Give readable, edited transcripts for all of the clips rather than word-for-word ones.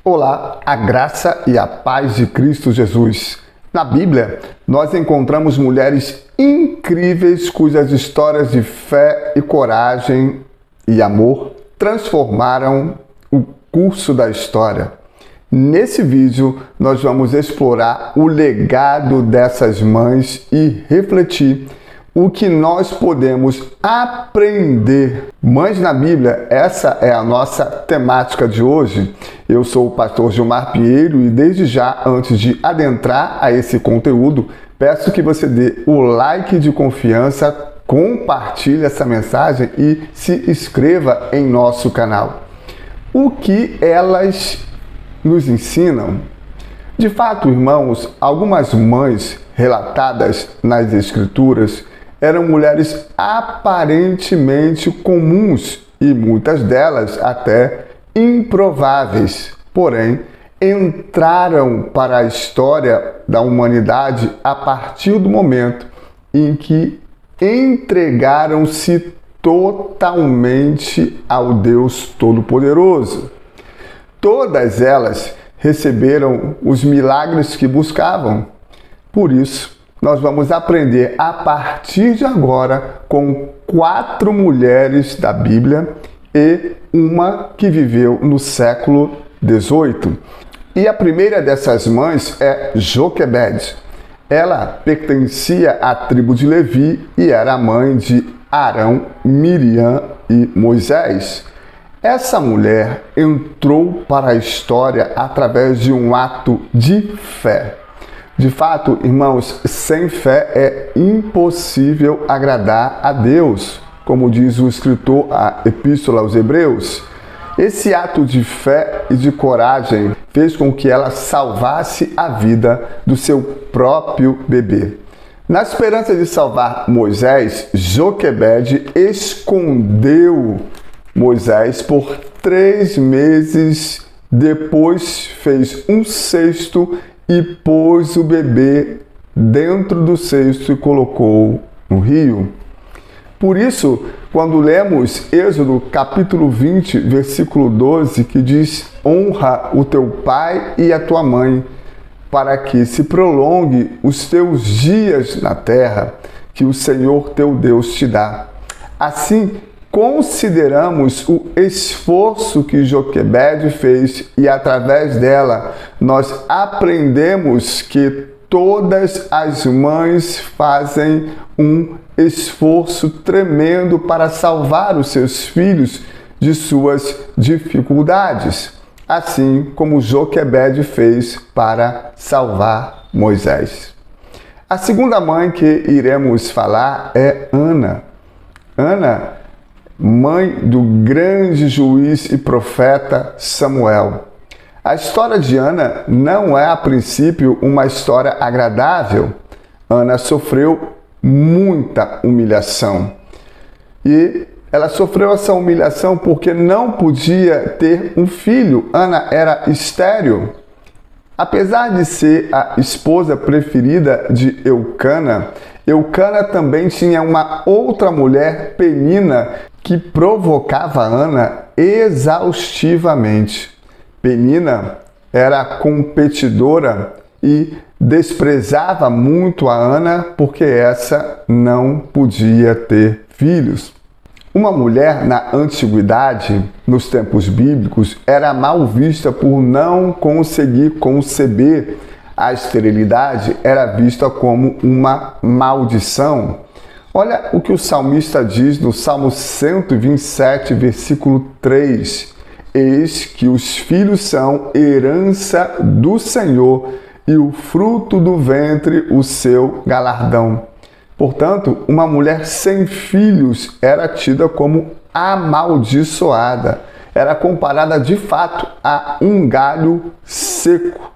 Olá, a graça e a paz de Cristo Jesus. Na Bíblia, nós encontramos mulheres incríveis cujas histórias de fé e coragem e amor transformaram o curso da história. Nesse vídeo, nós vamos explorar o legado dessas mães e refletir o que nós podemos aprender. Mães na Bíblia, essa é a nossa temática de hoje. Eu sou o pastor Gilmar Pinheiro e desde já, antes de adentrar a esse conteúdo, peço que você dê o like de confiança, compartilhe essa mensagem e se inscreva em nosso canal. O que elas nos ensinam? De fato, irmãos, algumas mães relatadas nas Escrituras eram mulheres aparentemente comuns e muitas delas até improváveis, porém entraram para a história da humanidade a partir do momento em que entregaram-se totalmente ao Deus Todo-Poderoso. Todas elas receberam os milagres que buscavam. Por isso, nós vamos aprender a partir de agora com 4 mulheres da Bíblia e uma que viveu no século XVIII. E a primeira dessas mães é Joquebede. Ela pertencia à tribo de Levi e era mãe de Arão, Miriam e Moisés. Essa mulher entrou para a história através de um ato de fé. De fato, irmãos, sem fé é impossível agradar a Deus, como diz o escritor a Epístola aos Hebreus. Esse ato de fé e de coragem fez com que ela salvasse a vida do seu próprio bebê. Na esperança de salvar Moisés, Joquebede escondeu Moisés por 3 meses, depois fez um cesto e pôs o bebê dentro do cesto e colocou no rio. Por isso, quando lemos Êxodo capítulo 20, versículo 12, que diz: honra o teu pai e a tua mãe, para que se prolongue os teus dias na terra, que o Senhor teu Deus te dá. Assim, consideramos o esforço que Joquebede fez e através dela nós aprendemos que todas as mães fazem um esforço tremendo para salvar os seus filhos de suas dificuldades, assim como Joquebede fez para salvar Moisés. A segunda mãe que iremos falar é Ana. Ana, mãe do grande juiz e profeta Samuel. A história de Ana não é, a princípio, uma história agradável. Ana sofreu muita humilhação. E ela sofreu essa humilhação porque não podia ter um filho. Ana era estéril. Apesar de ser a esposa preferida de Eucana, Eucana também tinha uma outra mulher, Penina, que provocava Ana exaustivamente. Penina era competidora e desprezava muito a Ana porque essa não podia ter filhos. Uma mulher na antiguidade, nos tempos bíblicos, era mal vista por não conseguir conceber. A esterilidade era vista como uma maldição. Olha o que o salmista diz no Salmo 127, versículo 3. Eis que os filhos são herança do Senhor e o fruto do ventre o seu galardão. Portanto, uma mulher sem filhos era tida como amaldiçoada. Era comparada de fato a um galho seco.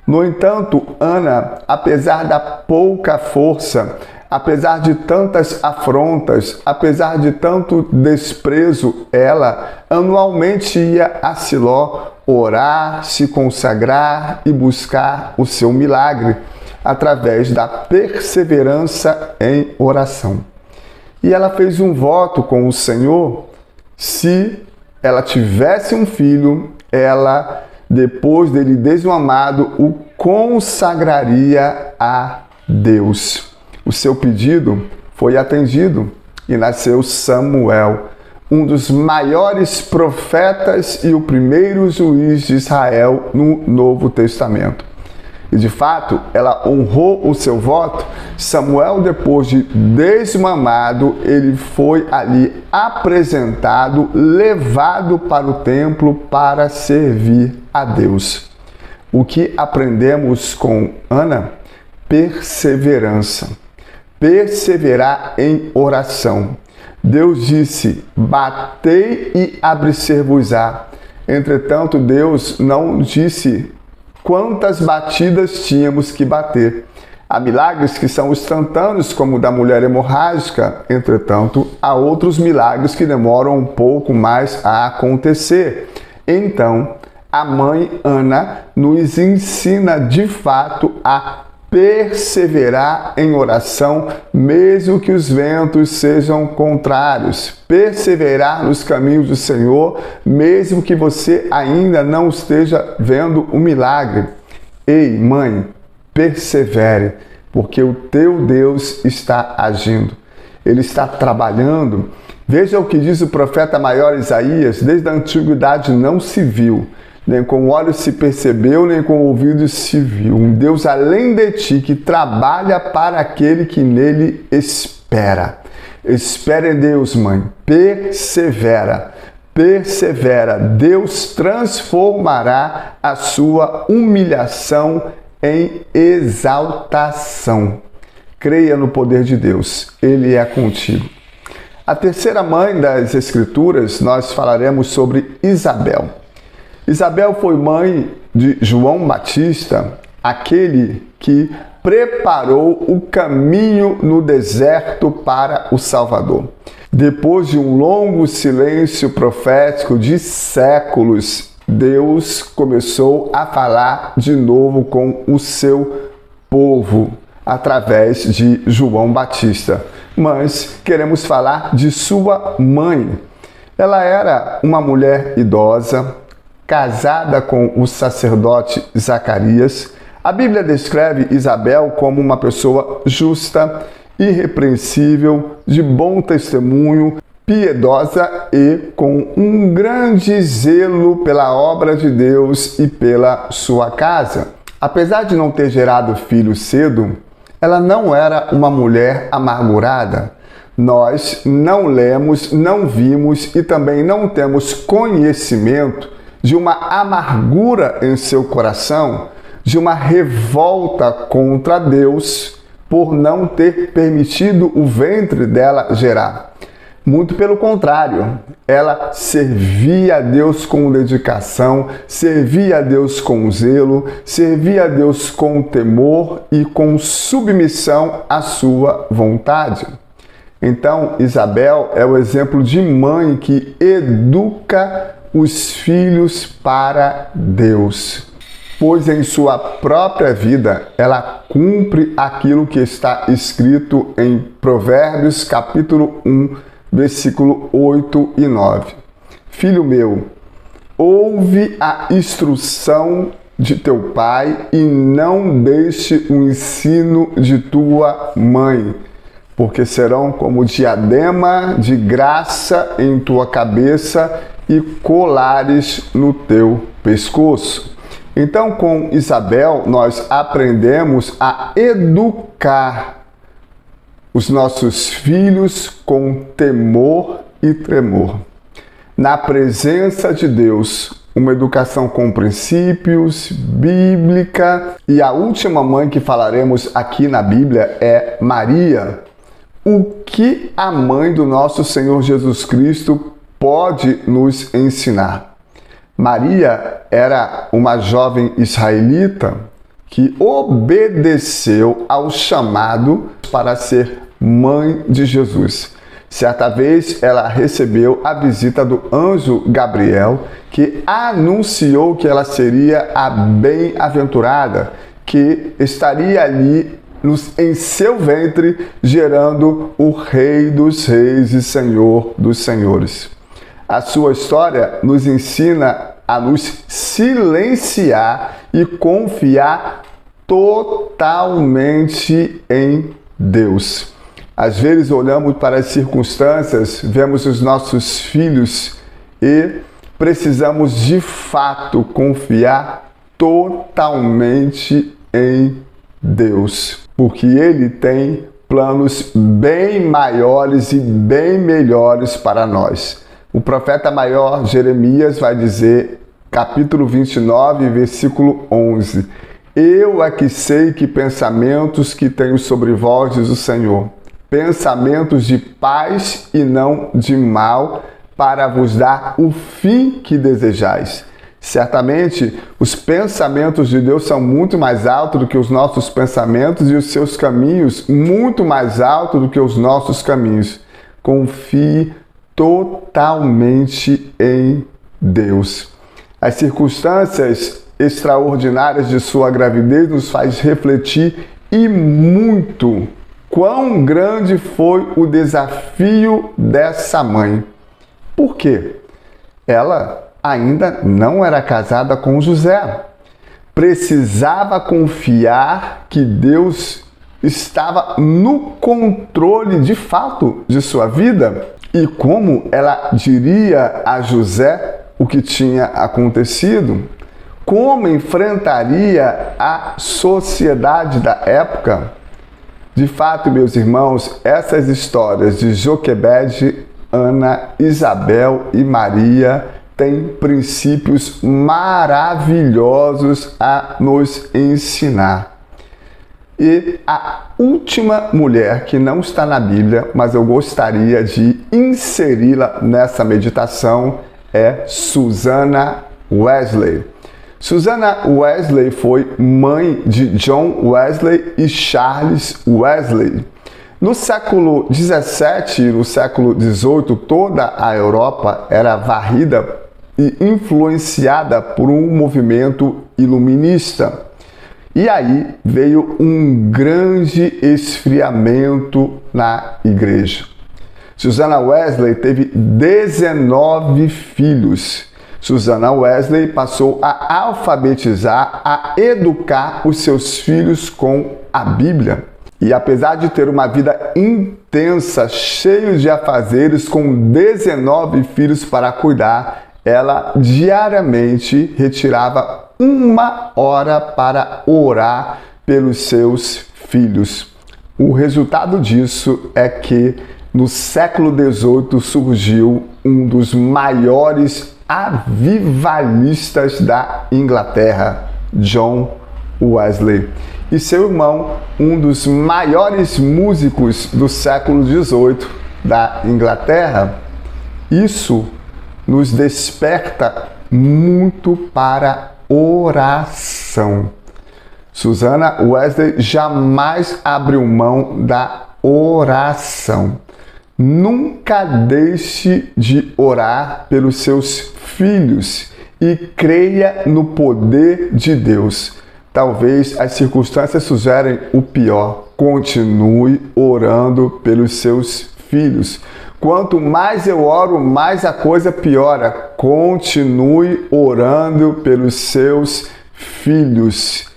No entanto, Ana, apesar da pouca força, apesar de tantas afrontas, apesar de tanto desprezo, ela anualmente ia a Siló orar, se consagrar e buscar o seu milagre através da perseverança em oração. E ela fez um voto com o Senhor: se ela tivesse um filho, ela depois dele desmamado, o consagraria a Deus. O seu pedido foi atendido e nasceu Samuel, um dos maiores profetas e o primeiro juiz de Israel no Novo Testamento. E de fato, ela honrou o seu voto. Samuel, depois de desmamado, ele foi ali apresentado, levado para o templo para servir a Deus. O que aprendemos com Ana? Perseverança. Perseverar em oração. Deus disse: batei e abre-se-vos-á. Entretanto, Deus não disse quantas batidas tínhamos que bater. Há milagres que são instantâneos, como o da mulher hemorrágica. Entretanto, há outros milagres que demoram um pouco mais a acontecer. Então, a mãe Ana nos ensina de fato a perseverar em oração, mesmo que os ventos sejam contrários. Perseverar nos caminhos do Senhor, mesmo que você ainda não esteja vendo o milagre. Ei, mãe, persevere, porque o teu Deus está agindo. Ele está trabalhando. Veja o que diz o profeta maior Isaías: desde a antiguidade não se viu, nem com olhos se percebeu, nem com ouvidos se viu, um Deus além de ti, que trabalha para aquele que nele espera. Espera em Deus, mãe. Persevera. Persevera. Deus transformará a sua humilhação em exaltação. Creia no poder de Deus. Ele é contigo. A terceira mãe das Escrituras, nós falaremos sobre Isabel. Isabel foi mãe de João Batista, aquele que preparou o caminho no deserto para o Salvador. Depois de um longo silêncio profético de séculos, Deus começou a falar de novo com o seu povo, através de João Batista. Mas queremos falar de sua mãe. Ela era uma mulher idosa, casada com o sacerdote Zacarias. A Bíblia descreve Isabel como uma pessoa justa, irrepreensível, de bom testemunho, piedosa e com um grande zelo pela obra de Deus e pela sua casa. Apesar de não ter gerado filho cedo, ela não era uma mulher amargurada. Nós não lemos, não vimos e também não temos conhecimento de uma amargura em seu coração, de uma revolta contra Deus por não ter permitido o ventre dela gerar. Muito pelo contrário, ela servia a Deus com dedicação, servia a Deus com zelo, servia a Deus com temor e com submissão à sua vontade. Então, Isabel é o exemplo de mãe que educa os filhos para Deus, pois em sua própria vida ela cumpre aquilo que está escrito em Provérbios capítulo 1, versículo 8 e 9. Filho meu, ouve a instrução de teu pai e não deixe o ensino de tua mãe, porque serão como diadema de graça em tua cabeça e colares no teu pescoço. Então, com Isabel, nós aprendemos a educar os nossos filhos com temor e tremor. Na presença de Deus, uma educação com princípios, bíblica. E a última mãe que falaremos aqui na Bíblia é Maria. O que a mãe do nosso Senhor Jesus Cristo pode nos ensinar? Maria era uma jovem israelita que obedeceu ao chamado para ser mãe de Jesus. Certa vez ela recebeu a visita do anjo Gabriel, que anunciou que ela seria a bem-aventurada, que estaria ali em seu ventre gerando o Rei dos Reis e Senhor dos Senhores. A sua história nos ensina a nos silenciar e confiar totalmente em Deus. Às vezes olhamos para as circunstâncias, vemos os nossos filhos e precisamos de fato confiar totalmente em Deus, porque Ele tem planos bem maiores e bem melhores para nós. O profeta maior Jeremias vai dizer, capítulo 29, versículo 11: Eu é que sei que pensamentos que tenho sobre vós, diz o Senhor, pensamentos de paz e não de mal, para vos dar o fim que desejais. Certamente, os pensamentos de Deus são muito mais altos do que os nossos pensamentos e os seus caminhos muito mais altos do que os nossos caminhos. Confie totalmente em Deus. As circunstâncias extraordinárias de sua gravidez nos faz refletir e muito quão grande foi o desafio dessa mãe. Por quê? Ela ainda não era casada com José. Precisava confiar que Deus estava no controle de fato de sua vida. E como ela diria a José o que tinha acontecido? Como enfrentaria a sociedade da época? De fato, meus irmãos, essas histórias de Joquebede, Ana, Isabel e Maria têm princípios maravilhosos a nos ensinar. E a última mulher que não está na Bíblia, mas eu gostaria de inseri-la nessa meditação, é Susana Wesley. Susana Wesley foi mãe de John Wesley e Charles Wesley. No século XVII e no século XVIII, toda a Europa era varrida e influenciada por um movimento iluminista. E aí veio um grande esfriamento na igreja. Susana Wesley teve 19 filhos. Susana Wesley passou a alfabetizar, a educar os seus filhos com a Bíblia. E apesar de ter uma vida intensa, cheia de afazeres, com 19 filhos para cuidar, ela diariamente retirava 1 hora para orar pelos seus filhos. O resultado disso é que no século XVIII surgiu um dos maiores avivalistas da Inglaterra, John Wesley, e seu irmão, um dos maiores músicos do século XVIII da Inglaterra. Isso nos desperta muito para oração. Susana Wesley jamais abriu mão da oração. Nunca deixe de orar pelos seus filhos e creia no poder de Deus. Talvez as circunstâncias sugerem o pior. Continue orando pelos seus filhos. Quanto mais eu oro, mais a coisa piora. Continue orando pelos seus filhos,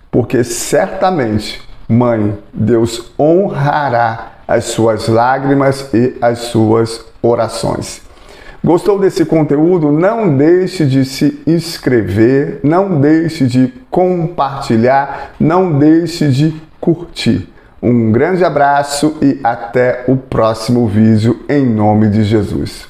porque certamente, mãe, Deus honrará as suas lágrimas e as suas orações. Gostou desse conteúdo? Não deixe de se inscrever, não deixe de compartilhar, não deixe de curtir. Um grande abraço e até o próximo vídeo, em nome de Jesus.